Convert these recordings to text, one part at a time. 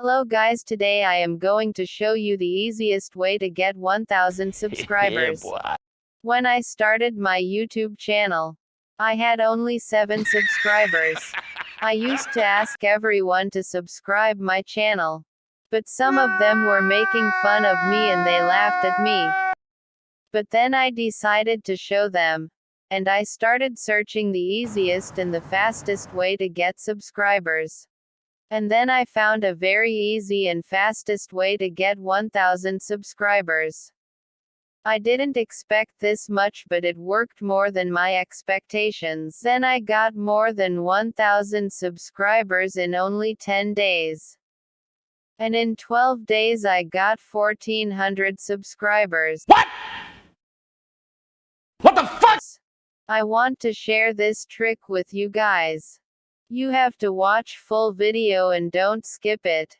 Hello guys, today I am going to show you the easiest way to get 1000 subscribers. boy. When I started my YouTube channel, I had only 7 subscribers. I used to ask everyone to subscribe my channel, but some of them were making fun of me and they laughed at me. But then I decided to show them, and I started searching the easiest and the fastest way to get subscribers. And then I found a very easy and fastest way to get 1000 subscribers. I didn't expect this much, but it worked more than my expectations. Then I got more than 1000 subscribers in only 10 days. And in 12 days I got 1400 subscribers. What? What the fuck? I want to share this trick with you guys. You have to watch full video and don't skip it.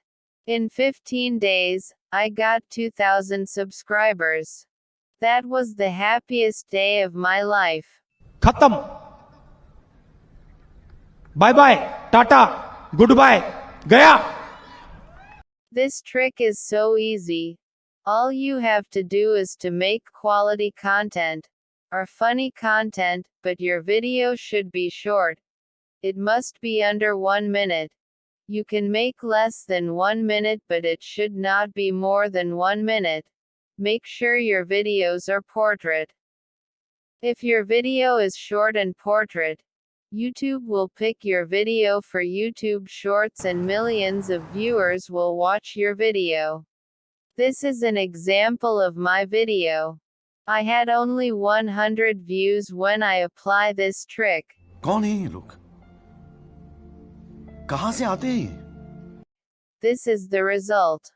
In 15 days, I got 2000 subscribers. That was the happiest day of my life. खत्म bye bye tata goodbye गया This trick is so easy. All you have to do is to make quality content, or funny content, but your video should be short. It must be under 1 minute. You can make less than 1 minute, but it should not be more than 1 minute. Make sure your videos are portrait. If your video is short and portrait, YouTube will pick your video for YouTube Shorts and millions of viewers will watch your video. This is an example of my video. I had only 100 views when I apply this trick. कौन है ये लोग? कहां से आते हैं ये? This is the result.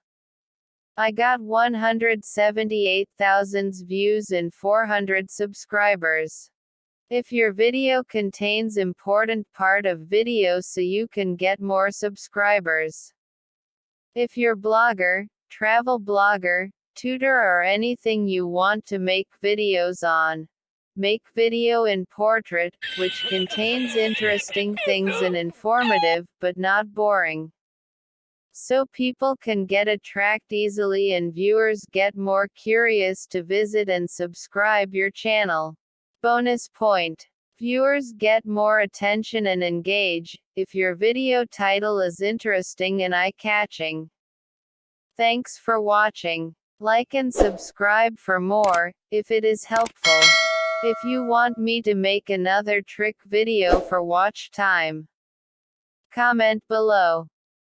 I got 178,000 views and 400 subscribers. If your video contains important part of video so you can get more subscribers. If you're blogger, travel blogger, tutor or anything you want to make videos on, make video in portrait, which contains interesting things and informative, but not boring. So people can get attract easily and viewers get more curious to visit and subscribe your channel. Bonus point. Viewers get more attention and engage, if your video title is interesting and eye-catching. Thanks for watching. Like and subscribe for more, if it is helpful. If you want me to make another trick video for watch time, comment below.